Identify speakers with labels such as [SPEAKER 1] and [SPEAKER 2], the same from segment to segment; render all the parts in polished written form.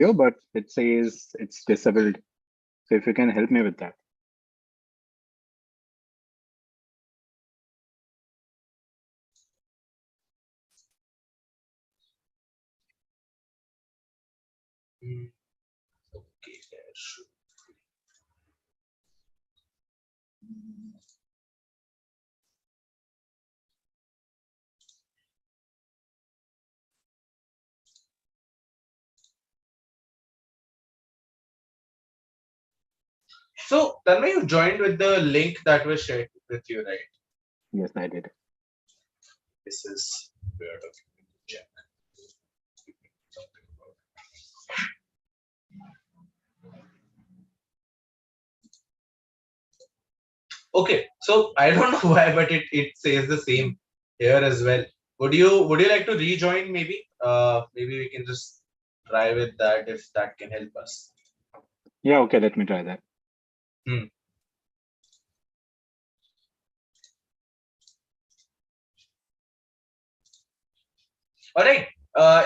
[SPEAKER 1] video, but it says it's disabled. So if you can help me with that.
[SPEAKER 2] Okay, there should be. So, Tanmay, you joined with the link that was shared with you, right?
[SPEAKER 1] Yes, I did.
[SPEAKER 2] This is where to check. Okay, so I don't know why, but it says the same here as well. Would you like to rejoin maybe? Maybe we can just try with that if that can help us.
[SPEAKER 1] Yeah, okay, let me try that.
[SPEAKER 2] All right.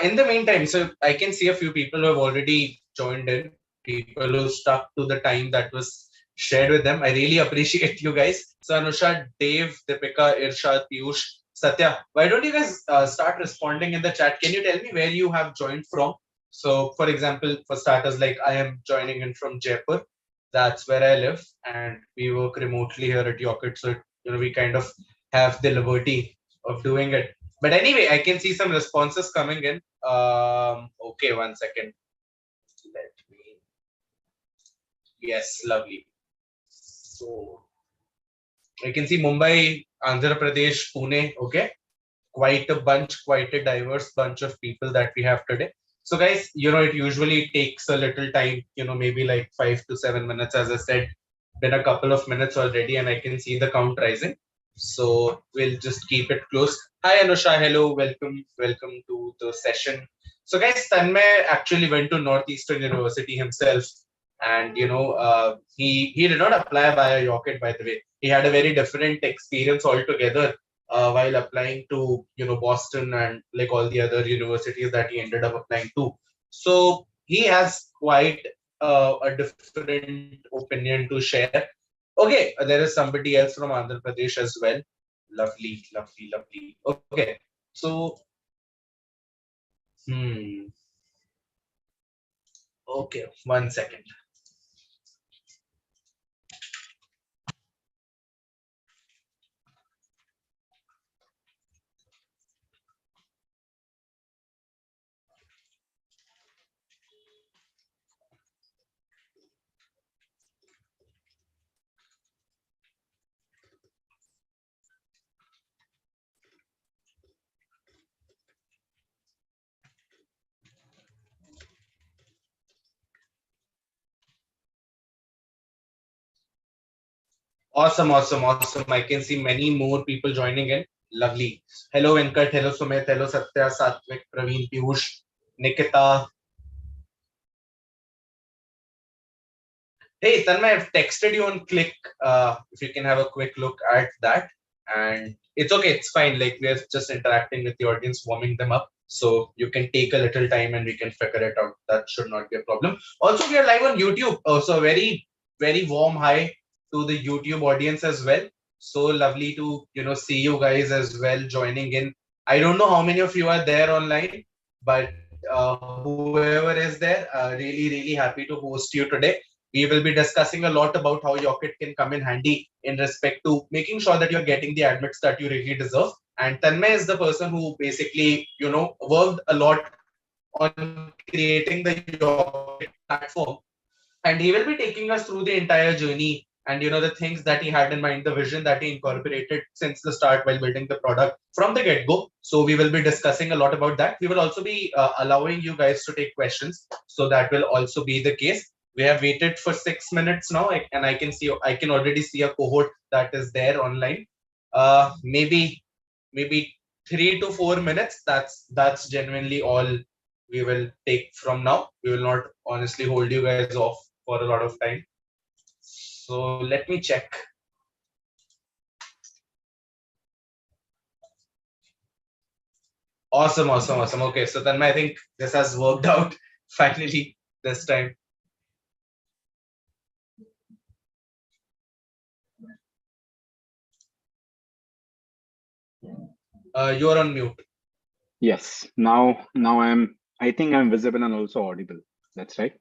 [SPEAKER 2] In the meantime, so I can see a few people who have already joined in, people who stuck to the time that was shared with them. I really appreciate you guys. So Anusha, Dave, Deepika, Irshad, Piyush, Satya, why don't you guys start responding in the chat? Can you tell me where you have joined from? So, for example, for starters, like I am joining in from Jaipur. That's where I live, and we work remotely here at Yocket. So, we kind of have the liberty of doing it. But anyway, I can see some responses coming in. Okay, 1 second. Let me. Yes, lovely. So I can see Mumbai, Andhra Pradesh, Pune. Okay, quite a bunch, quite a diverse bunch of people that we have today. So guys, it usually takes a little time. Maybe like 5 to 7 minutes, as I said. Been a couple of minutes already, and I can see the count rising. So we'll just keep it close. Hi Anusha, hello, welcome to the session. So guys, Tanmay actually went to Northeastern University himself, and he did not apply via Yocket, by the way. He had a very different experience altogether while applying to Boston and like all the other universities that he ended up applying to. So he has quite a different opinion to share. Okay, there is somebody else from Andhra Pradesh as well. Lovely, lovely, lovely. Okay, so okay, 1 second. Awesome, awesome, awesome. I can see many more people joining in. Lovely. Hello, Venkat. Hello, Sumit. Hello, Satya, Satvik, Praveen, Piyush, Nikita. Hey, Tanmay, I've texted you on Click. If you can have a quick look at that. And it's okay, it's fine. Like, we're just interacting with the audience, warming them up. So you can take a little time and we can figure it out. That should not be a problem. Also, we are live on YouTube. So very, very warm hi to the YouTube audience as well. So lovely to see you guys as well joining in. I don't know how many of you are there online, but whoever is there, really happy to host you today. We will be discussing a lot about how Yocket can come in handy in respect to making sure that you're getting the admits that you really deserve. And Tanmay is the person who basically, worked a lot on creating the Yocket platform. And he will be taking us through the entire journey and the things that he had in mind, the vision that he incorporated since the start while building the product from the get-go. So we will be discussing a lot about that. We will also be allowing you guys to take questions. So that will also be the case. We have waited for 6 minutes now, and I can already see a cohort that is there online. Maybe 3 to 4 minutes. That's genuinely all we will take from now. We will not honestly hold you guys off for a lot of time. So let me check. Awesome. Okay, so then I think this has worked out finally. this time. You're on mute.
[SPEAKER 1] Yes. Now I think I'm visible and also audible. That's right.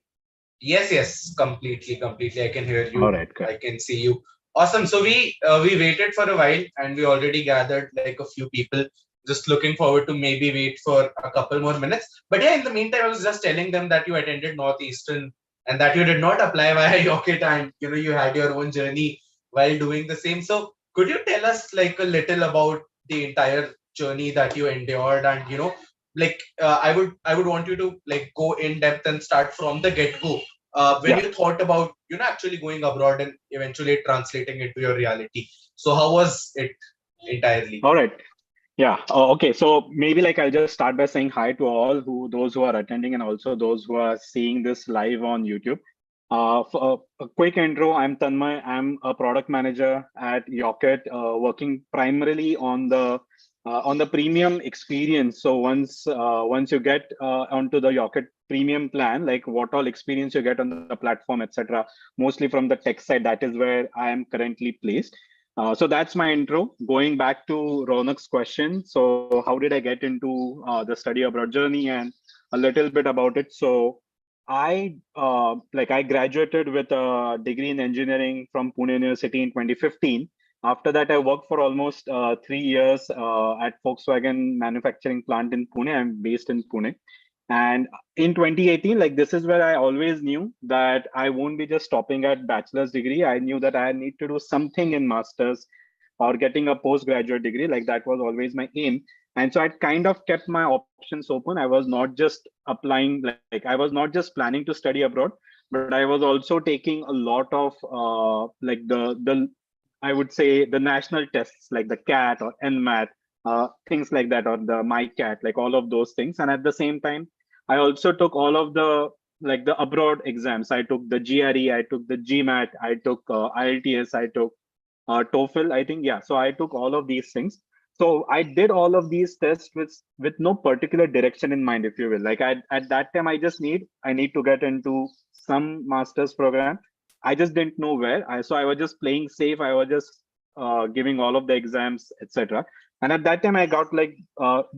[SPEAKER 2] Yes, completely. I can hear you.
[SPEAKER 1] All right, good.
[SPEAKER 2] I can see you. Awesome. So we waited for a while, and we already gathered like a few people. Just looking forward to maybe wait for a couple more minutes. But yeah, in the meantime, I was just telling them that you attended Northeastern and that you did not apply via Yocket, and you had your own journey while doing the same. So could you tell us like a little about the entire journey that you endured, and like I would want you to like go in depth and start from the get go when
[SPEAKER 1] Yeah.
[SPEAKER 2] you thought about actually going abroad and eventually translating into your reality. So how was it entirely?
[SPEAKER 1] All right. Yeah. Okay. So maybe like I'll just start by saying hi to all those who are attending and also those who are seeing this live on YouTube. For a quick intro, I'm Tanmay. I'm a product manager at Yocket, working primarily on the premium experience. So once you get onto the Yocket premium plan, like what all experience you get on the platform, etc. Mostly from the tech side, that is where I am currently placed. So that's my intro. Going back to Ronak's question. So how did I get into the study abroad journey and a little bit about it? So I graduated with a degree in engineering from Pune University in 2015. After that, I worked for almost 3 years at Volkswagen manufacturing plant in Pune. I'm based in Pune. And in 2018, like this is where I always knew that I won't be just stopping at bachelor's degree. I knew that I need to do something in master's or getting a postgraduate degree. Like that was always my aim. And so I kind of kept my options open. I was not just applying, like I was not just planning to study abroad, but I was also taking a lot of like the I would say the national tests like the CAT or NMAT, things like that, or the MyCat, like all of those things. And at the same time, I also took all of the like the abroad exams. I took the GRE, I took the GMAT, I took IELTS, I took TOEFL, I think. Yeah. So I took all of these things. So I did all of these tests with no particular direction in mind, if you will. Like at that time, I need to get into some master's program. I just didn't know where. So I was just playing safe. I was just giving all of the exams, etc. And at that time, I got like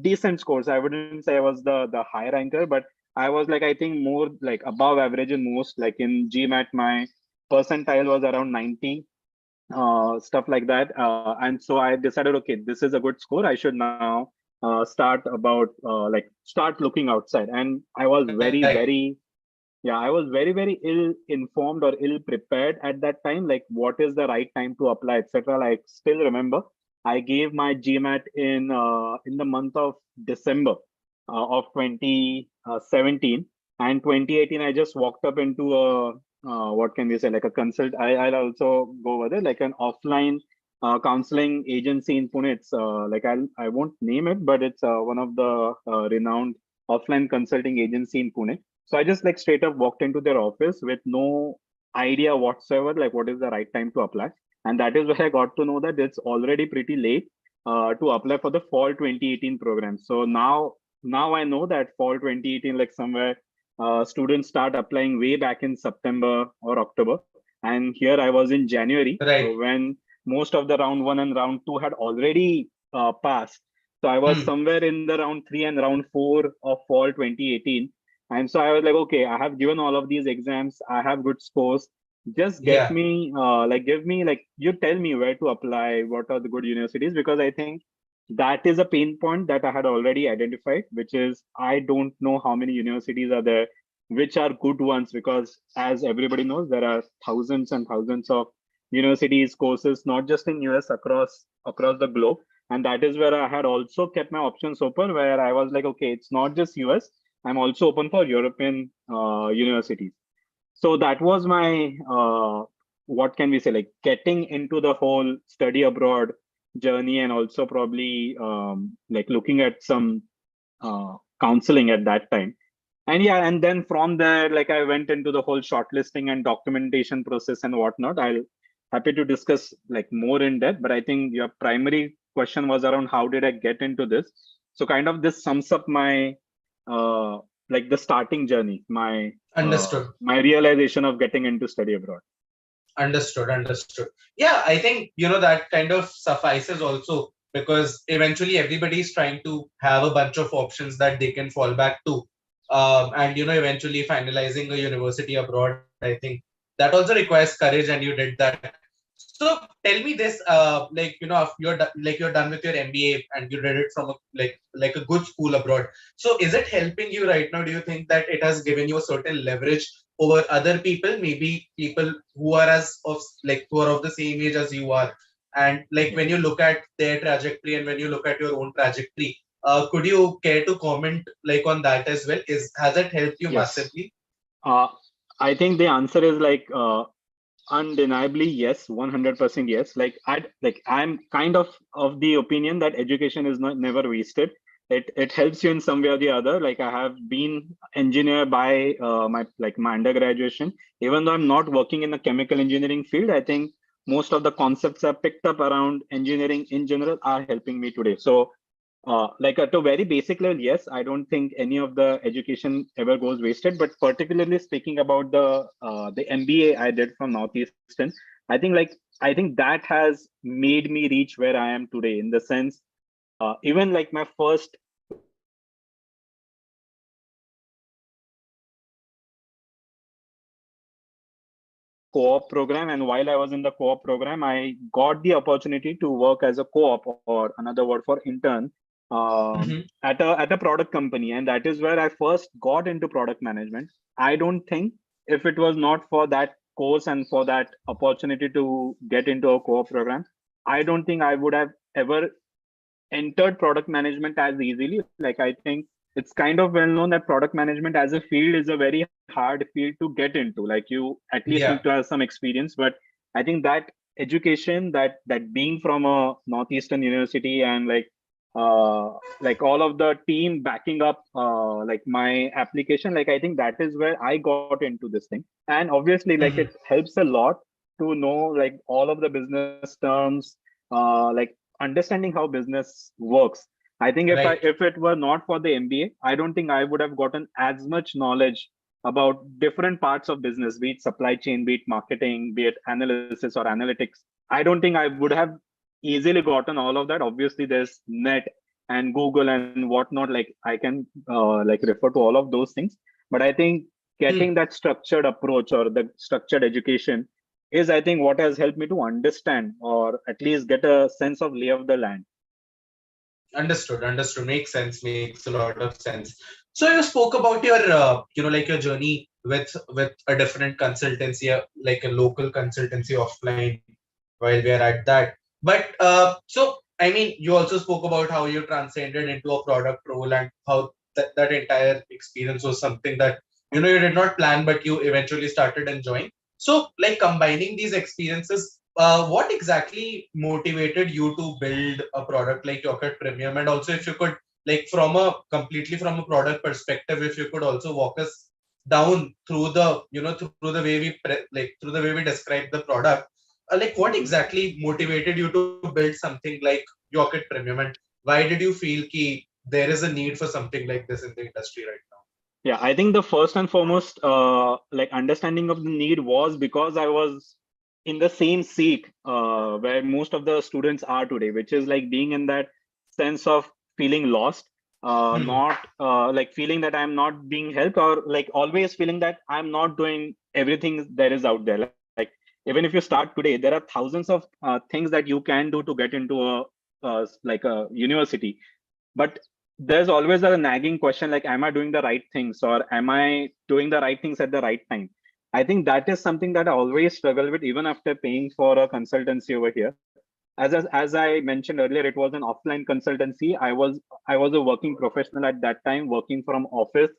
[SPEAKER 1] decent scores. I wouldn't say I was the high ranker, but I was like I think more like above average in most. Like in GMAT, my percentile was around 90, stuff like that. And so I decided, okay, this is a good score. I should now start looking outside. And I was
[SPEAKER 2] Right.
[SPEAKER 1] I was very ill informed or ill prepared at that time. Like, what is the right time to apply, etc. Like, still remember, I gave my GMAT in the month of December of 2017, and 2018. I just walked up into a what can we say, like a consult. I'll also go over there, like an offline counseling agency in Pune. It's like I won't name it, but it's one of the renowned offline consulting agency in Pune. So I just like straight up walked into their office with no idea whatsoever, like what is the right time to apply. And that is where I got to know that it's already pretty late to apply for the fall 2018 program. So now I know that fall 2018, like somewhere students start applying way back in September or October. And here I was in January
[SPEAKER 2] Right.
[SPEAKER 1] when most of the round one and round two had already passed. So I was
[SPEAKER 2] Hmm.
[SPEAKER 1] somewhere in the round three and round four of fall 2018. And so I was like, okay, I have given all of these exams. I have good scores. Just get
[SPEAKER 2] Yeah.
[SPEAKER 1] me, give me, like, you tell me where to apply, what are the good universities, because I think that is a pain point that I had already identified, which is I don't know how many universities are there, which are good ones, because as everybody knows, there are thousands and thousands of universities, courses, not just in US, across the globe. And that is where I had also kept my options open, where I was like, okay, it's not just US, I'm also open for European universities. So that was my what can we say, like getting into the whole study abroad journey, and also probably like looking at some counseling at that time. And yeah, and then from there, like I went into the whole shortlisting and documentation process and whatnot. I'll happy to discuss like more in depth, but I think your primary question was around how did I get into this. So kind of this sums up my like the starting journey,
[SPEAKER 2] Understood.
[SPEAKER 1] my realization of getting into study abroad.
[SPEAKER 2] Understood. Yeah, I think, that kind of suffices also, because eventually everybody is trying to have a bunch of options that they can fall back to. And, eventually finalizing a university abroad, I think that also requires courage, and you did that. So tell me this, if you're done with your MBA and you did it from like a good school abroad. So is it helping you right now? Do you think that it has given you a certain leverage over other people, maybe people who are who are of the same age as you are? And when you look at their trajectory and when you look at your own trajectory, could you care to comment on that as well? Has it helped you
[SPEAKER 1] Yes.
[SPEAKER 2] massively?
[SPEAKER 1] I think the answer is undeniably yes, 100% yes. I'm kind of the opinion that education is not never wasted. It helps you in some way or the other. Like, I have been engineer by my undergraduation. Even though I'm not working in the chemical engineering field, I think most of the concepts I picked up around engineering in general are helping me today. So at a very basic level, yes, I don't think any of the education ever goes wasted. But particularly speaking about the MBA I did from Northeastern, I think that has made me reach where I am today. In the sense, even like my first co-op program, and while I was in the co-op program, I got the opportunity to work as a co-op, or another word for intern, at a product company, and that is where I first got into product management. I don't think, if it was not for that course and for that opportunity to get into a co-op program, I don't think I would have ever entered product management as easily. Like, I think it's kind of well known that product management as a field is a very hard field to get into. Like, you at least
[SPEAKER 2] Yeah.
[SPEAKER 1] need to have some experience. But I think that education, that being from a Northeastern university, and like all of the team backing up like my application, like I think that is where I got into this thing. And obviously, like, it helps a lot to know like all of the business terms, like understanding how business works. I think
[SPEAKER 2] Right.
[SPEAKER 1] if it were not for the MBA, I don't think I would have gotten as much knowledge about different parts of business, be it supply chain, be it marketing, be it analysis or analytics. I don't think I would have easily gotten all of that. Obviously, there's net and Google and whatnot. Like, I can like refer to all of those things. But I think getting that structured approach or the structured education is, I think, what has helped me to understand, or at least get a sense of lay of the land.
[SPEAKER 2] Understood. Makes a lot of sense. So you spoke about your, your journey with a different consultancy, like a local consultancy offline, while we are at that. But so I mean, you also spoke about how you transcended into a product role, and how that entire experience was something that you did not plan, but you eventually started enjoying. So, like, combining these experiences, what exactly motivated you to build a product like Yocket Premium? And also, if you could, like, completely from a product perspective, if you could also walk us down through the, through the way through the way we describe the product, like, what
[SPEAKER 1] Mhm.
[SPEAKER 2] exactly motivated you to build something like Yocket Premium, and why did you feel ki there is a need for something like this in the industry right now?
[SPEAKER 1] Yeah, I think the first and foremost, like, understanding of the need was because I was in the same seat where most of the students are today, which is like being in that sense of feeling lost, not like feeling that I'm not being helped, or like always feeling that I'm not doing everything there is out there. Like, even if you start today, there are thousands of things that you can do to get into a university. But there's always a nagging question, like, am I doing the right things, or am I doing the right things at the right time? I think that is something that I always struggle with, even after paying for a consultancy over here. As I mentioned earlier, it was an offline consultancy. I was a working professional at that time, working from office,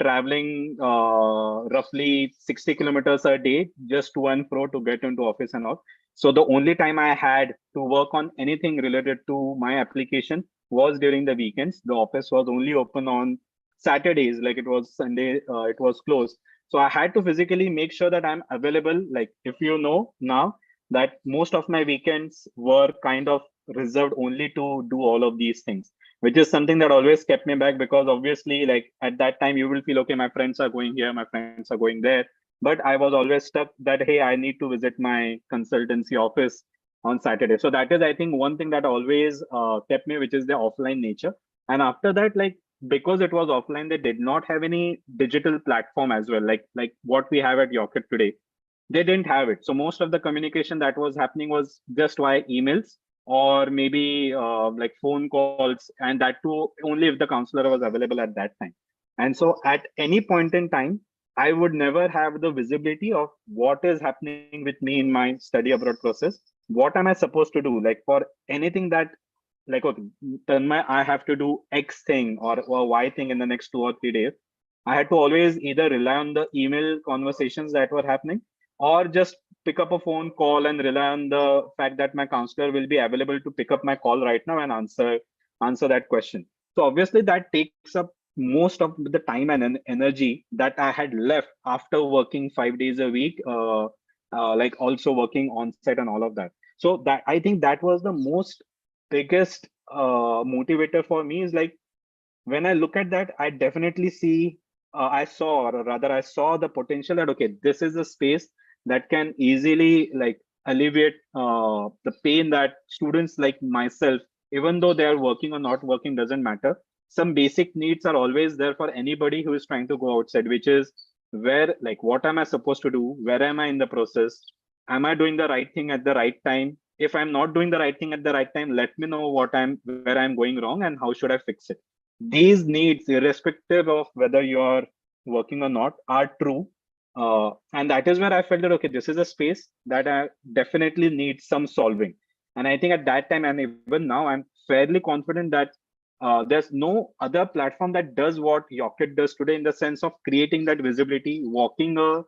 [SPEAKER 1] traveling roughly 60 kilometers a day just to and fro to get into office and all. So the only time I had to work on anything related to my application was during the weekends. The office was only open on Saturdays, like it was Sunday, it was closed. So I had to physically make sure that I'm available. Like, if you know now, that most of my weekends were kind of reserved only to do all of these things. which is something that always kept me back, because obviously, like at that time, you will feel, okay, my friends are going here, my friends are going there. But I was always stuck that, hey, I need to visit my consultancy office on Saturday. So that is, I think, one thing that always kept me, which is the offline nature. And after that, like, because it was offline, they did not have any digital platform as well, like what we have at Yocket today. They didn't have it. So most of the communication that was happening was just via emails, or maybe like phone calls, and that too only if the counselor was available at that time. And so at any point in time, I would never have the visibility of what is happening with me in my study abroad process. What am I supposed to do? Like for anything that, like, okay, Tanmay, I have to do X thing or Y thing in the next 2 or 3 days. I had to always either rely on the email conversations that were happening, or just pick up a phone call and rely on the fact that my counselor will be available to pick up my call right now and answer that question. So obviously that takes up most of the time and energy that I had left after working 5 days a week, like also working on site and all of that. So that, I think that was the most biggest motivator for me, is like, when I look at that, I definitely see, I saw, or rather, I saw the potential that, okay, this is a space that can easily like alleviate the pain that students like myself, even though they are working or not working, doesn't matter. Some basic needs are always there for anybody who is trying to go outside, which is where, like, what am I supposed to do? Where am I in the process? Am I doing the right thing at the right time? If I'm not doing the right thing at the right time, let me know where I'm going wrong and how should I fix it. These needs, irrespective of whether you're working or not, are true. And that is where I felt that, okay, this is a space that I definitely need some solving. And I think at that time, and even now, I'm fairly confident that there's no other platform that does what Yocket does today, in the sense of creating that visibility, walking a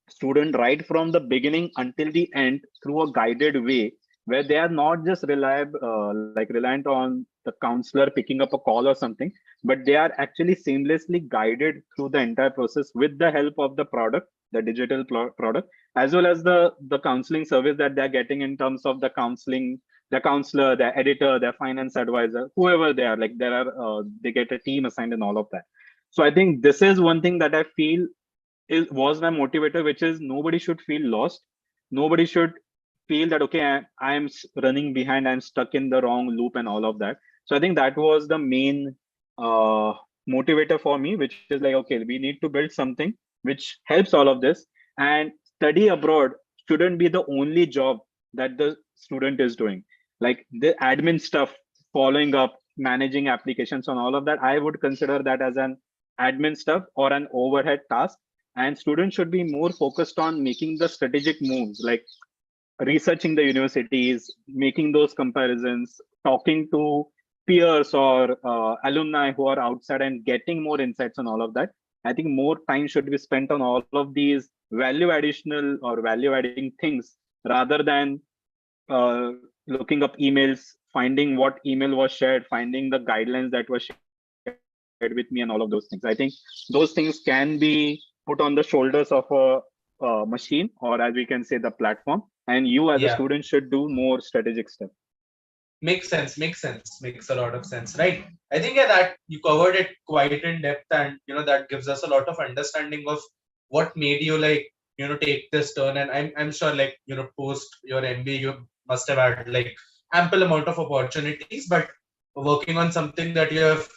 [SPEAKER 1] student right from the beginning until the end through a guided way, where they are not just reliant on the counselor picking up a call or something, but they are actually seamlessly guided through the entire process with the help of the product, the digital product, as well as the counseling service that they're getting in terms of the counseling, the counselor, the editor, their finance advisor, whoever they are. Like there are, they get a team assigned and all of that. So I think this is one thing that I feel was my motivator, which is nobody should feel lost. Nobody should feel that, okay, I'm running behind, I'm stuck in the wrong loop and all of that. So I think that was the main uh, motivator for me, which is like, okay, we need to build something which helps all of this. And study abroad shouldn't be the only job that the student is doing. Like the admin stuff, following up, managing applications and all of that, I would consider that as an admin stuff or an overhead task. And students should be more focused on making the strategic moves, like researching the universities, making those comparisons, talking to peers or alumni who are outside and getting more insights on all of that. I think more time should be spent on all of these value additional or value adding things, rather than looking up emails, finding what email was shared, finding the guidelines that were shared with me, and all of those things. I think those things can be put on the shoulders of a machine, or as we can say, the platform. And you as a
[SPEAKER 2] Yeah,
[SPEAKER 1] student should do more strategic stuff.
[SPEAKER 2] makes sense, makes a lot of sense, right? I think, yeah, that you covered it quite in depth, and that gives us a lot of understanding of what made you, like, take this turn. And I'm sure, like, post your MBA, you must have had like ample amount of opportunities, but working on something that you have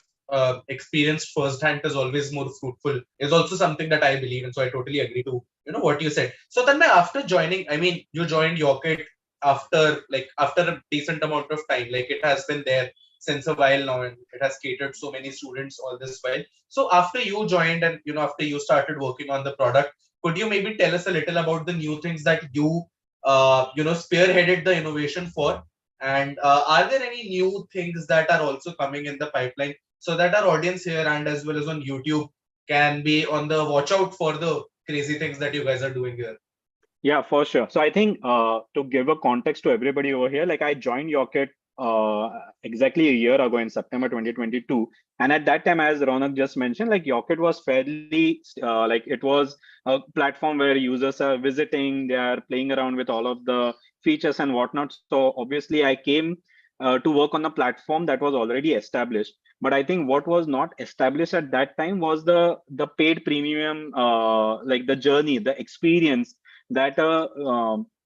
[SPEAKER 2] experienced firsthand is always more fruitful, is also something that I believe in. So I totally agree to what you said. So then, after joining, I mean, you joined Yocket after a decent amount of time. Like, it has been there since a while now, and it has catered so many students all this while. So after you joined, and after you started working on the product, could you maybe tell us a little about the new things that you spearheaded the innovation for? And are there any new things that are also coming in the pipeline, so that our audience here and as well as on YouTube can be on the watch out for the crazy things that you guys are doing here?
[SPEAKER 1] Yeah, for sure. So I think to give a context to everybody over here, like I joined Yocket uh, exactly a year ago in September 2022. And at that time, as Ronak just mentioned, like Yocket was fairly like it was a platform where users are visiting, they are playing around with all of the features and whatnot. So obviously I came to work on a platform that was already established. But I think what was not established at that time was the paid premium, like the journey, the experience that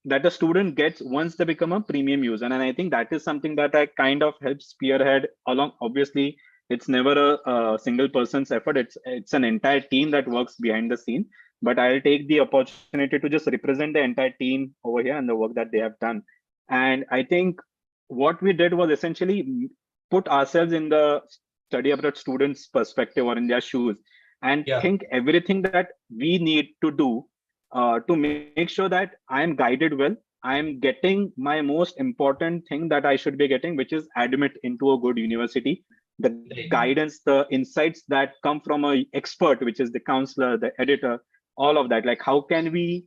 [SPEAKER 1] that a student gets once they become a premium user. And I think that is something that I kind of help spearhead along. Obviously, it's never a single person's effort. It's an entire team that works behind the scene. But I'll take the opportunity to just represent the entire team over here and the work that they have done. And I think what we did was essentially put ourselves in the study abroad students' perspective or in their shoes and
[SPEAKER 2] Yeah.
[SPEAKER 1] think everything that we need to do to make sure that I am guided well. I am getting my most important thing that I should be getting, which is admit into a good university. The guidance, the insights that come from a expert, which is the counselor, the editor, all of that. Like, how can we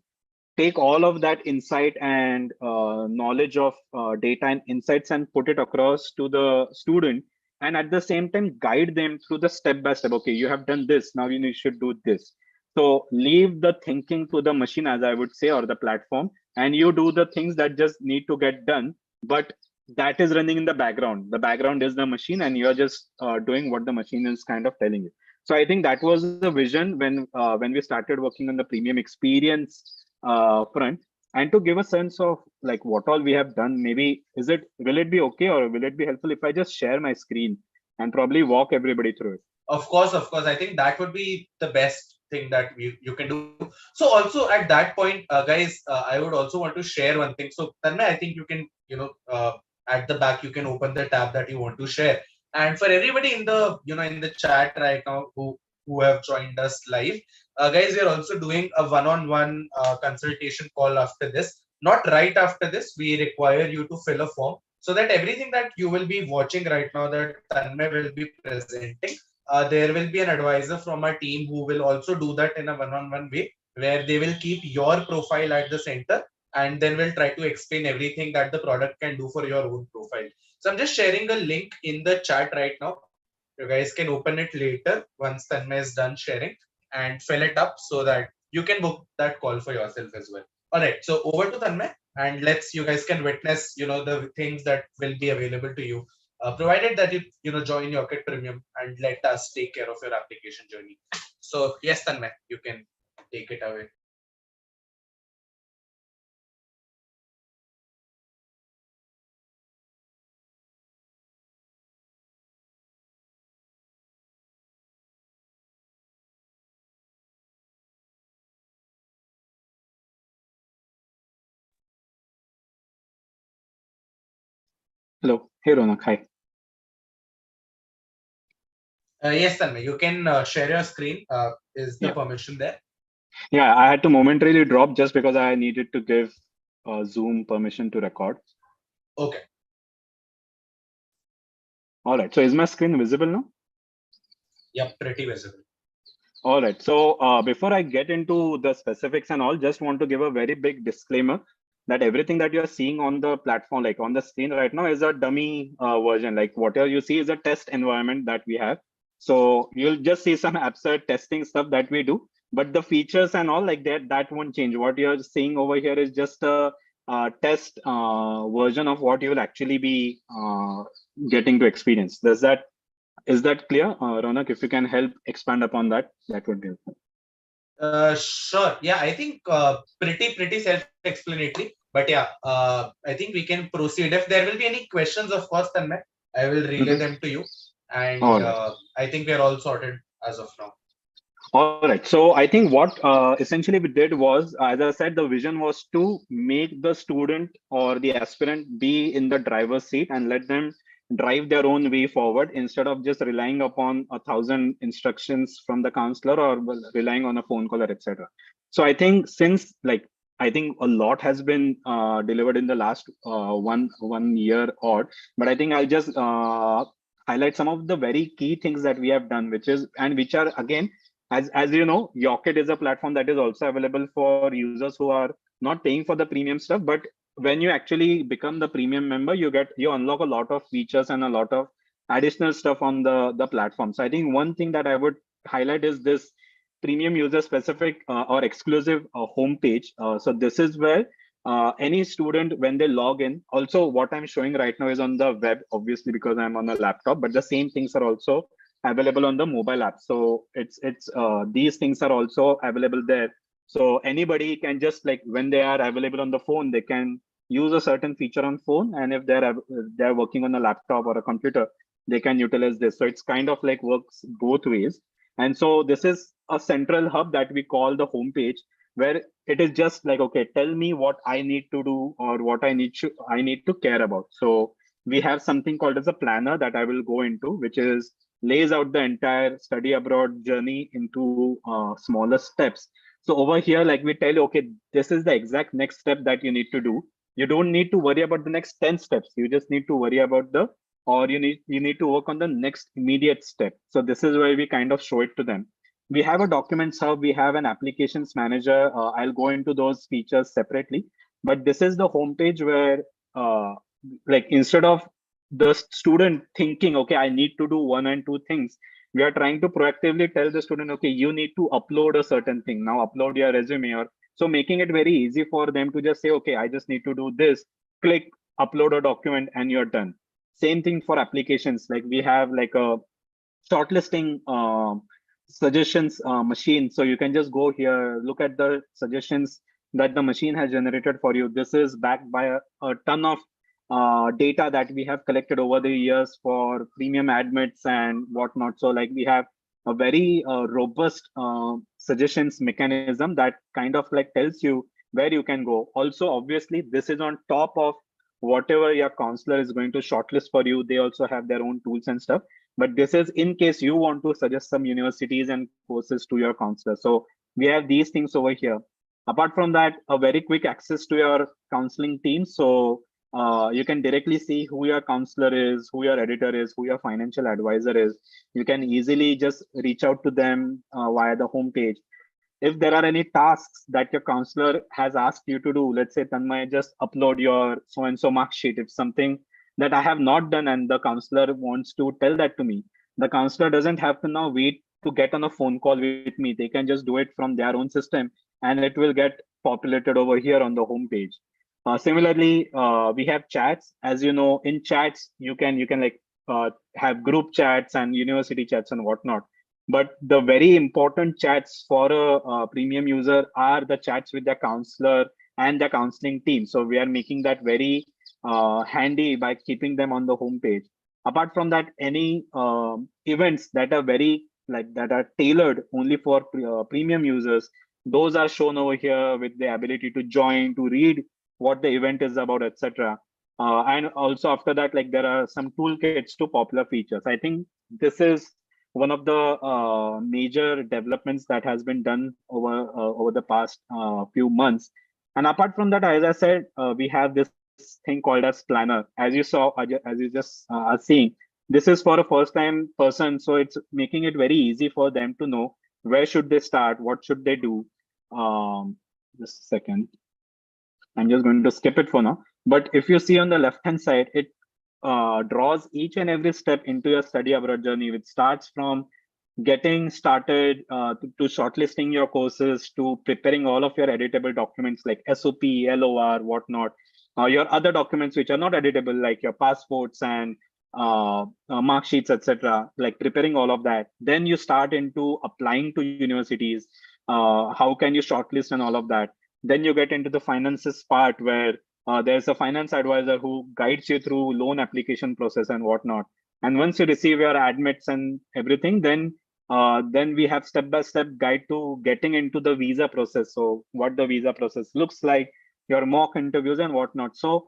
[SPEAKER 1] take all of that insight and knowledge of data and insights and put it across to the student, and at the same time guide them through the step by step. Okay, you have done this, now you should do this. So leave the thinking to the machine, as I would say, or the platform, and you do the things that just need to get done. But that is running in the background. The background is the machine, and you're just doing what the machine is kind of telling you. So I think that was the vision when we started working on the premium experience front. And to give a sense of like what all we have done, maybe will it be okay, or will it be helpful if I just share my screen and probably walk everybody through it?
[SPEAKER 2] Of course, of course. I think that would be the best thing that you can do. So also at that point, guys, I would also want to share one thing. So Tanmay, I think you can, at the back, you can open the tab that you want to share. And for everybody in the, in the chat right now who have joined us live, guys, we are also doing a one-on-one consultation call after this. Not right after this. We require you to fill a form so that everything that you will be watching right now that Tanmay will be presenting, there will be an advisor from our team who will also do that in a one-on-one way, where they will keep your profile at the center and then we'll try to explain everything that the product can do for your own profile. So I'm just sharing a link in the chat right now. You guys can open it later once Tanmay is done sharing and fill it up so that you can book that call for yourself as well. All right, so over to Tanmay, and you guys can witness, the things that will be available to you, provided that you join Yocket Premium and let us take care of your application journey. So yes, Tanmay, you can take it away.
[SPEAKER 1] Hello. Hey, Ronak. Hi.
[SPEAKER 2] Yes, Tanmay, you can share your screen. Is the permission there?
[SPEAKER 1] Yeah, I had to momentarily drop just because I needed to give Zoom permission to record.
[SPEAKER 2] Okay.
[SPEAKER 1] All right. So is my screen visible now?
[SPEAKER 2] Yep, pretty visible.
[SPEAKER 1] All right. So before I get into the specifics and all, just want to give a very big disclaimer that everything that you're seeing on the platform, like on the screen right now, is a dummy version. Like whatever you see is a test environment that we have. So you'll just see some absurd testing stuff that we do, but the features and all like that won't change. What you're seeing over here is just a test version of what you will actually be getting to experience. Is that clear, Ronak? If you can help expand upon that, that would be helpful.
[SPEAKER 2] Sure. Yeah, I think pretty self-explanatory. But yeah, I think we can proceed. If there will be any questions, of course, Tanmay, I will relay them to you. And I think we are all sorted as of now.
[SPEAKER 1] All right. So I think what essentially we did was, as I said, the vision was to make the student or the aspirant be in the driver's seat and let them drive their own way forward instead of just relying upon 1,000 instructions from the counselor or relying on a phone call or etc. So I think I think a lot has been delivered in the last one year odd, but I think I'll just highlight some of the very key things that we have done, which are again, as you know, Yocket is a platform that is also available for users who are not paying for the premium stuff. But when you actually become the premium member, you unlock a lot of features and a lot of additional stuff on the platform. So I think one thing that I would highlight is this premium user specific or exclusive homepage. So this is where any student, when they log in, also what I'm showing right now is on the web, obviously, because I'm on a laptop, but the same things are also available on the mobile app. So these things are also available there. So anybody can just, like, when they are available on the phone, they can use a certain feature on phone, and if they're working on a laptop or a computer, they can utilize this. So it's kind of like works both ways. And so this is a central hub that we call the homepage, where it is just like, okay, tell me what I need to do, or what I need to care about. So we have something called as a planner that I will go into, which is lays out the entire study abroad journey into smaller steps. So over here, like, we tell you, okay, this is the exact next step that you need to do. You don't need to worry about the next 10 steps. You just need to worry about you need to work on the next immediate step. So this is where we kind of show it to them. We have a documents hub, we have an applications manager. I'll go into those features separately, but this is the homepage where, like, instead of the student thinking, okay, I need to do one and two things, we are trying to proactively tell the student, okay, you need to upload a certain thing. Now upload your resume, or so, making it very easy for them to just say, okay, I just need to do this, click upload a document, and you're done. Same thing for applications. Like, we have like a shortlisting suggestions machine. So you can just go here, look at the suggestions that the machine has generated for you. This is backed by a ton of data that we have collected over the years for premium admits and whatnot. So, like, we have a very robust suggestions mechanism that kind of like tells you where you can go. Also, obviously, this is on top of whatever your counselor is going to shortlist for you. They also have their own tools and stuff, but this is in case you want to suggest some universities and courses to your counselor. So we have these things over here. Apart from that, a very quick access to your counseling team. So you can directly see who your counselor is, who your editor is, who your financial advisor is. You can easily just reach out to them via the homepage. If there are any tasks that your counselor has asked you to do, let's say, Tanmay, just upload your so and so mark sheet. If something that I have not done and the counselor wants to tell that to me, the counselor doesn't have to now wait to get on a phone call with me. They can just do it from their own system, and it will get populated over here on the homepage. Similarly, we have chats. As you know, in chats, you can like have group chats and university chats and whatnot. But the very important chats for a premium user are the chats with the counselor and the counseling team. So we are making that very handy by keeping them on the homepage. Apart from that, any events that are very like that are tailored only for premium users, those are shown over here with the ability to join, to read what the event is about, etc. And also after that, like, there are some toolkits to popular features. I think this is one of the major developments that has been done over the past few months. And apart from that, as I said, we have this thing called as planner. As you saw, as you just are seeing, this is for a first time person, so it's making it very easy for them to know where should they start, what should they do. Just a second, I'm just going to skip it for now. But if you see on the left hand side, it draws each and every step into your study abroad journey, which starts from getting started to shortlisting your courses, to preparing all of your editable documents like SOP, LOR, whatnot, your other documents which are not editable, like your passports and mark sheets, etc. Like preparing all of that. Then you start into applying to universities. How can you shortlist and all of that? Then you get into the finances part, where there's a finance advisor who guides you through loan application process and whatnot. And once you receive your admits and everything, then we have step-by-step guide to getting into the visa process. So what the visa process looks like, your mock interviews and whatnot. So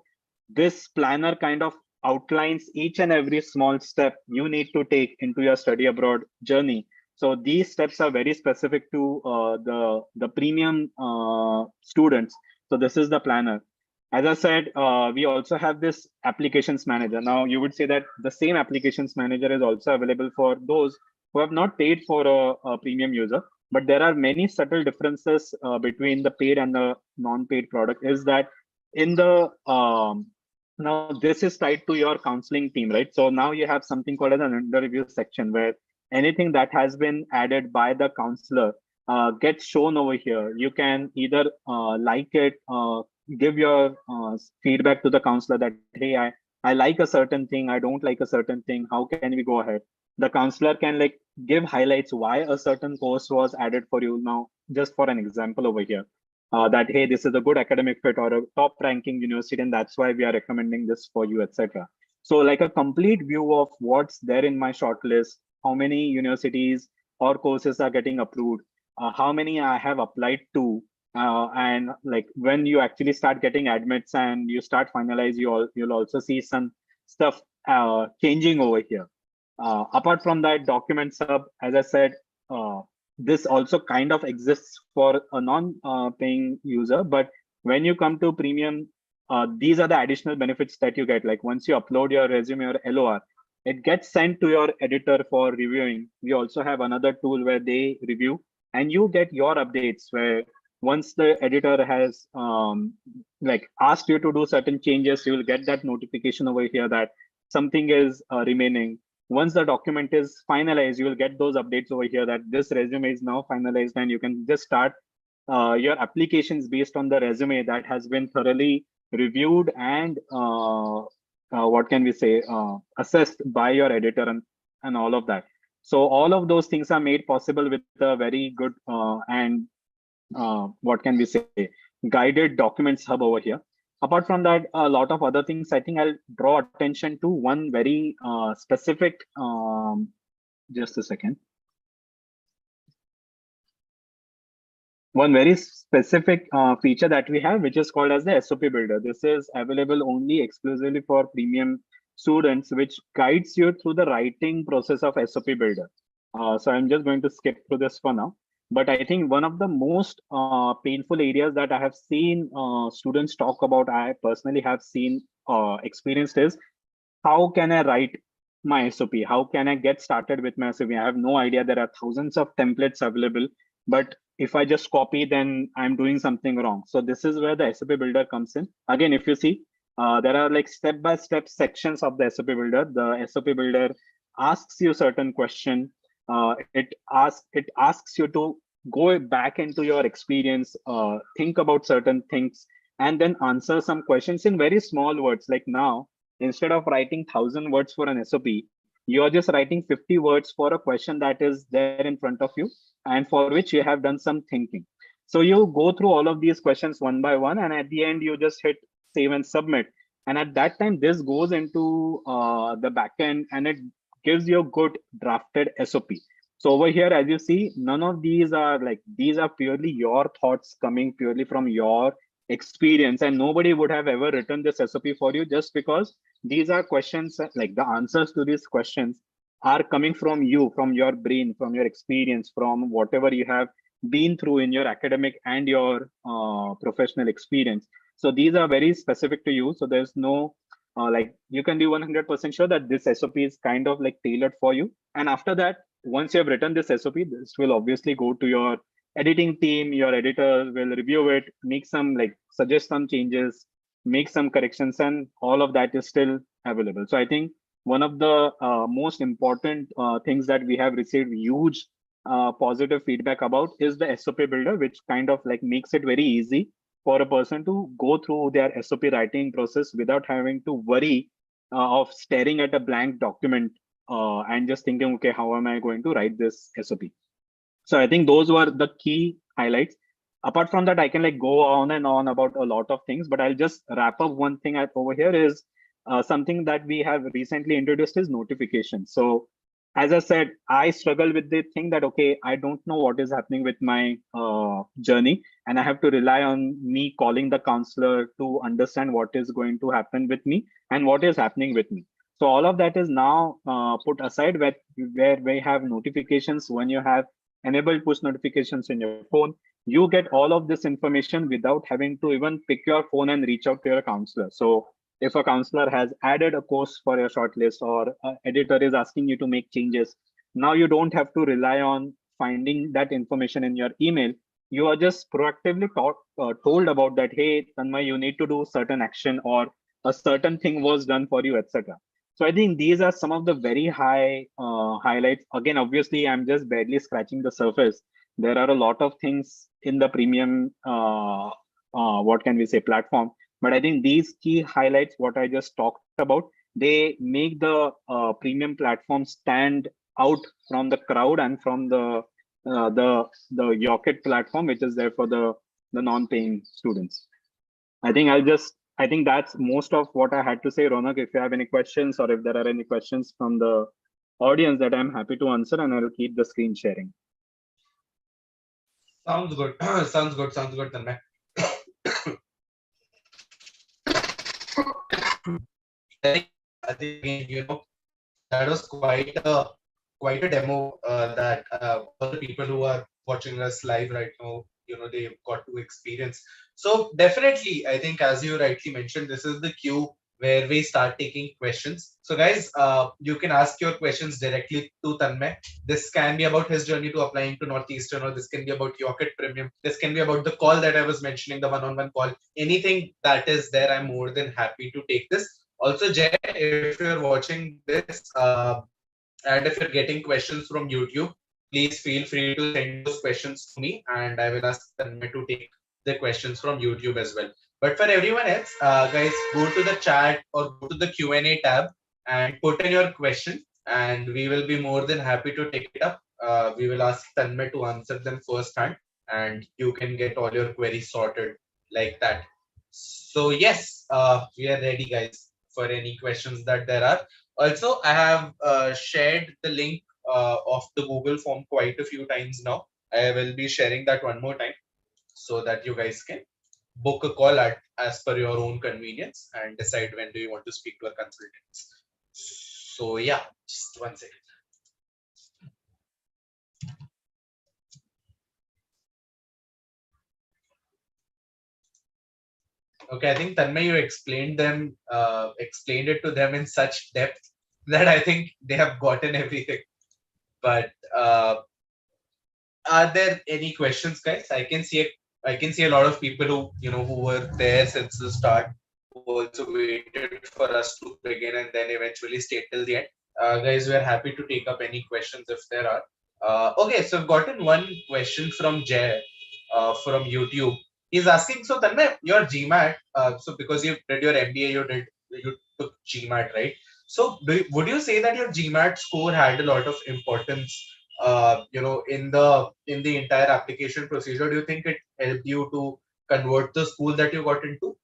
[SPEAKER 1] this planner kind of outlines each and every small step you need to take into your study abroad journey. So these steps are very specific to the premium students. So this is the planner. As I said, we also have this applications manager. Now you would say that the same applications manager is also available for those who have not paid for a premium user. But there are many subtle differences between the paid and the non-paid product. Is that in the now this is tied to your counseling team, right? So now you have something called as an under review section, where anything that has been added by the counselor gets shown over here. You can either like it, give your feedback to the counselor that, hey, I like a certain thing, I don't like a certain thing, how can we go ahead? The counselor can like give highlights why a certain course was added for you. Now, just for an example over here, that, hey, this is a good academic fit or a top ranking university, and that's why we are recommending this for you, etc. So like a complete view of what's there in my shortlist, how many universities or courses are getting approved, how many I have applied to, and like when you actually start getting admits and you start finalize, you'll also see some stuff changing over here. Apart from that, document sub, as I said, uh, this also kind of exists for a non-paying user. But when you come to premium, these are the additional benefits that you get. Like once you upload your resume or LOR, it gets sent to your editor for reviewing. We also have another tool where they review, and you get your updates where once the editor has like asked you to do certain changes, you will get that notification over here that something is remaining. Once the document is finalized, you will get those updates over here that this resume is now finalized, and you can just start your applications based on the resume that has been thoroughly reviewed and what can we say, assessed by your editor, and all of that. So all of those things are made possible with a very good and what can we say, guided documents hub over here. Apart from that, a lot of other things. I think I'll draw attention to one very specific, just a second. One very specific feature that we have, which is called as the SOP builder. This is available only exclusively for premium students, which guides you through the writing process of SOP builder. So I'm just going to skip through this for now. But I think one of the most painful areas that I have seen students talk about, I personally have seen experienced, is how can I write my SOP? How can I get started with my SOP? I have no idea. There are thousands of templates available, but if I just copy, then I'm doing something wrong. So this is where the SOP builder comes in. Again, if you see, there are like step-by-step sections of the SOP builder. The SOP builder asks you certain question. It asks you to go back into your experience, think about certain things, and then answer some questions in very small words. Like now, instead of writing 1,000 words for an SOP, you are just writing 50 words for a question that is there in front of you and for which you have done some thinking. So you go through all of these questions one by one, and at the end, you just hit save and submit. And at that time, this goes into the backend, and it gives you a good drafted SOP. So over here, as you see, none of these are like, these are purely your thoughts coming purely from your experience, and nobody would have ever written this SOP for you, just because these are questions, like the answers to these questions are coming from you, from your brain, from your experience, from whatever you have been through in your academic and your professional experience. So these are very specific to you. So there's no like, you can be 100% sure that this SOP is kind of like tailored for you. And after that, once you have written this SOP, this will obviously go to your editing team. Your editor will review it, make some, like, suggest some changes, make some corrections, and all of that is still available. So I think one of the most important things that we have received huge positive feedback about is the SOP builder, which kind of like makes it very easy for a person to go through their SOP writing process without having to worry of staring at a blank document and just thinking, okay, how am I going to write this SOP? So I think those were the key highlights. Apart from that, I can like go on and on about a lot of things, but I'll just wrap up one thing over here is something that we have recently introduced is notifications. So as I said, I struggle with the thing that, okay, I don't know what is happening with my journey, and I have to rely on me calling the counselor to understand what is going to happen with me and what is happening with me. So all of that is now put aside, where we have notifications. When you have enabled push notifications in your phone, you get all of this information without having to even pick your phone and reach out to your counselor. So if a counselor has added a course for your shortlist, or editor is asking you to make changes, now you don't have to rely on finding that information in your email. You are just proactively told about that, hey, Tanmay, you need to do certain action, or a certain thing was done for you, etc. So I think these are some of the very high highlights. Again, obviously, I'm just barely scratching the surface. There are a lot of things in the premium what can we say, platform. But I think these key highlights, what I just talked about, they make the premium platform stand out from the crowd and from the Yocket platform, which is there for the non-paying students. I think that's most of what I had to say. Ronak, if you have any questions or if there are any questions from the audience, that I'm happy to answer, and I'll keep the screen sharing.
[SPEAKER 2] Sounds good. Sounds good. Sounds good, Tanmay. I think that was quite a demo that all the people who are watching us live right now, they got to experience. So definitely, I think as you rightly mentioned, this is the queue where we start taking questions. So guys, you can ask your questions directly to Tanmay. This can be about his journey to applying to Northeastern, or this can be about Yocket Premium. This can be about the call that I was mentioning, the one-on-one call. Anything that is there, I'm more than happy to take this. Also, Jay, if you're watching this, and if you're getting questions from YouTube, please feel free to send those questions to me, and I will ask Tanmay to take the questions from YouTube as well. But for everyone else, guys, go to the chat or go to the Q&A tab and put in your question, and we will be more than happy to take it up. We will ask Tanmay to answer them firsthand, and you can get all your queries sorted like that. So yes, we are ready, guys, for any questions that there are. Also, I have shared the link of the Google form quite a few times now. I will be sharing that one more time so that you guys can book a call as per your own convenience and decide when do you want to speak to our consultants. So yeah, just 1 second. Okay, I think Tanmay, you explained it to them in such depth that I think they have gotten everything. But are there any questions, guys? I can see a lot of people who were there since the start, who also waited for us to begin and then eventually stayed till the end. Guys, we are happy to take up any questions if there are. Okay, so I've gotten one question from Jay from YouTube. He's asking, so Tanmay, your GMAT, so because you did your MBA, you took GMAT, right? So would you say that your GMAT score had a lot of importance, in the entire application procedure? Do you think it helped you to convert the school that you got into?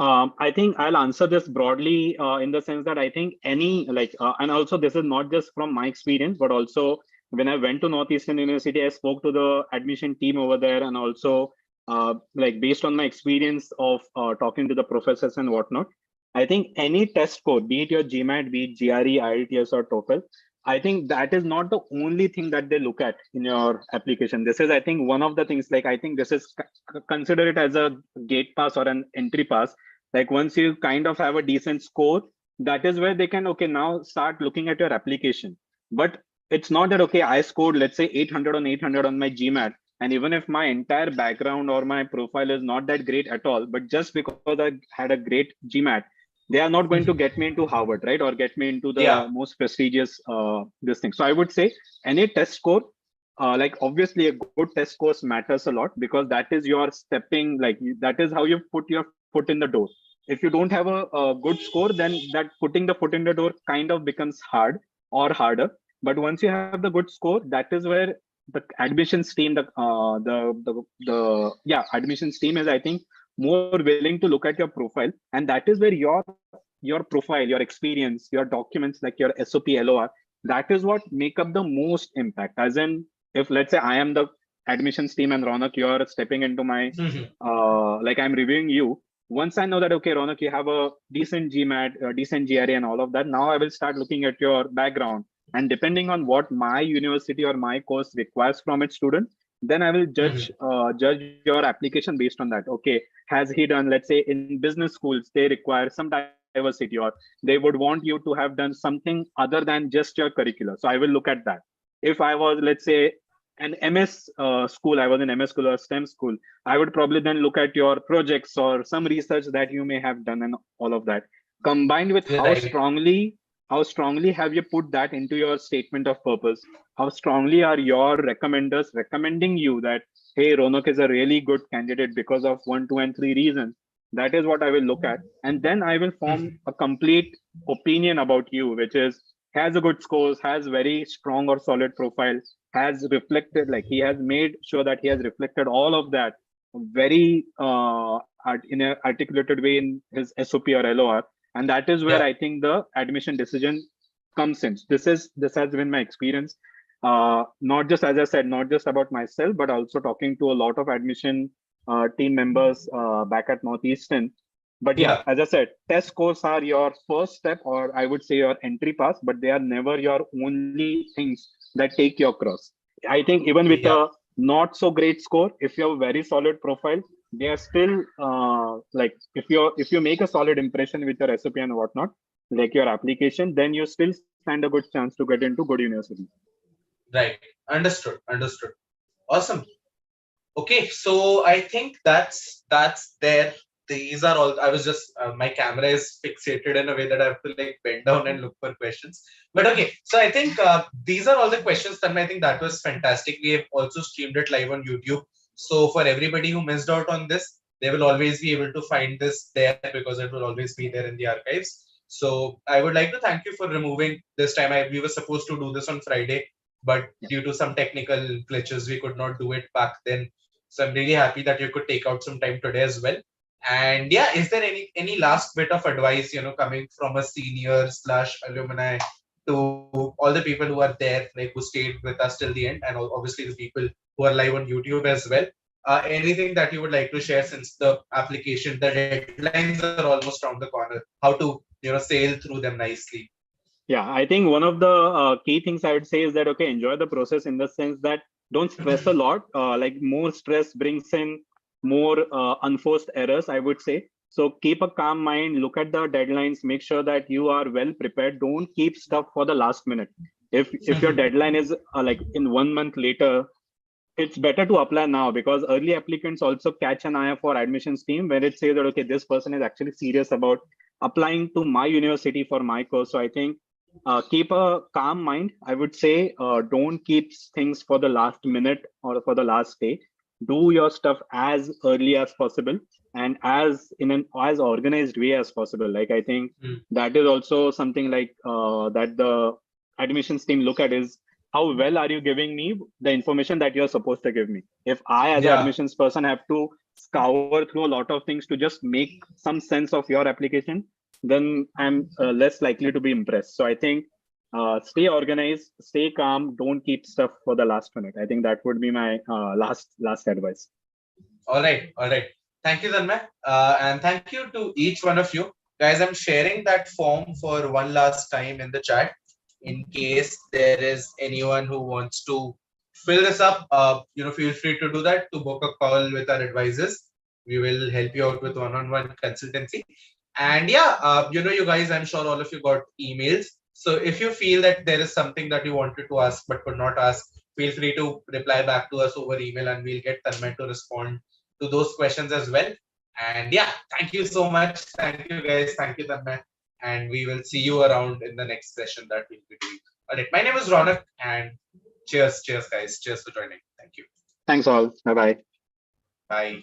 [SPEAKER 1] I think I'll answer this broadly in the sense that I think and also this is not just from my experience, but also when I went to Northeastern University, I spoke to the admission team over there, and also based on my experience of talking to the professors and whatnot, I think any test score, be it your GMAT, be it GRE, IELTS, or TOEFL, I think that is not the only thing that they look at in your application. This is, I think, one of the things. I think this is consider it as a gate pass or an entry pass. Once you kind of have a decent score, that is where they can now start looking at your application. But it's not that I scored, let's say, 800 on 800 on my GMAT, and even if my entire background or my profile is not that great at all, but just because I had a great GMAT, they are not going to get me into Harvard, right? Or get me into the most prestigious this thing. So I would say any test score, obviously a good test score matters a lot, because that is your stepping, that is how you put your foot in the door. If you don't have a good score, then that putting the foot in the door kind of becomes hard or harder. But once you have the good score, that is where the admissions team, admissions team is, I think, more willing to look at your profile, and that is where your profile, your experience, your documents, like your SOP, LOR, that is what make up the most impact. As in, if let's say I am the admissions team and Ronak, you're stepping into my I'm reviewing you. Once I know that, okay, Ronak, you have a decent GMAT, a decent GRE and all of that, now I will start looking at your background, and depending on what my university or my course requires from its student, then I will judge your application based on that. Okay, has he done, let's say in business schools, they require some diversity, or they would want you to have done something other than just your curricular. So I will look at that. If I was, let's say, an MS school, I was in MS school or STEM school, I would probably then look at your projects or some research that you may have done and all of that, combined with how strongly have you put that into your statement of purpose, how strongly are your recommenders recommending you that, hey, Ronak is a really good candidate because of 1, 2, and 3 reasons. That is what I will look at. And then I will form a complete opinion about you, which is has a good scores, has very strong or solid profile, has reflected, like he has made sure that he has reflected all of that very in an articulated way in his SOP or LOR. And that is where I think the admission decision comes in. This has been my experience. Not just, as I said, not just about myself, but also talking to a lot of admission team members back at Northeastern. But yeah, as I said, test scores are your first step, or I would say your entry pass, but they are never your only things that take you across. I think even with a not so great score, if you have a very solid profile, they are still like if you make a solid impression with your SOP and whatnot, like your application, then you still stand a good chance to get into good university.
[SPEAKER 2] Right. Understood. Understood. Awesome. Okay, so I think that's there. These are all. I was just my camera is fixated in a way that I have to like bend down and look for questions. But okay, so I think these are all the questions. Tanmay, I think that was fantastic. We have also streamed it live on YouTube. So for everybody who missed out on this, they will always be able to find this there because it will always be there in the archives. So I would like to thank you for removing this time. We were supposed to do this on Friday, but due to some technical glitches, we could not do it back then. So I'm really happy that you could take out some time today as well. And yeah, is there any last bit of advice, coming from a senior / alumni to all the people who are there, like who stayed with us till the end, and obviously the people who are live on YouTube as well? Anything that you would like to share, since the application, the deadlines are almost around the corner, how to sail through them nicely?
[SPEAKER 1] Yeah, I think one of the key things I would say is that, okay, enjoy the process in the sense that don't stress a lot. Like more stress brings in more unforced errors, I would say. So keep a calm mind, look at the deadlines, make sure that you are well prepared. Don't keep stuff for the last minute. If your deadline is like in 1 month later, it's better to apply now, because early applicants also catch an eye for admissions team where it says that, okay, this person is actually serious about applying to my university for my course. So I think keep a calm mind. I would say don't keep things for the last minute or for the last day. Do your stuff as early as possible and as in an as organized way as possible. Like I think that is also something like that the admissions team look at is how well are you giving me the information that you're supposed to give me. If I as an admissions person have to scour through a lot of things to just make some sense of your application, then I'm less likely to be impressed. So I think stay organized, stay calm, don't keep stuff for the last minute. I think that would be my last advice.
[SPEAKER 2] All right. Thank you, Tanmay. And thank you to each one of you. Guys, I'm sharing that form for one last time in the chat in case there is anyone who wants to fill this up. Feel free to do that, to book a call with our advisors. We will help you out with one-on-one consultancy. And yeah, you guys, I'm sure all of you got emails. So if you feel that there is something that you wanted to ask but could not ask, feel free to reply back to us over email and we'll get Tanmay to respond to those questions as well. And yeah, thank you so much. Thank you, guys. Thank you, Tanmay. And we will see you around in the next session that we'll be doing. All right. My name is Ronak, and cheers, guys. Cheers for joining. Thank you.
[SPEAKER 1] Thanks all. Bye-bye.
[SPEAKER 2] Bye.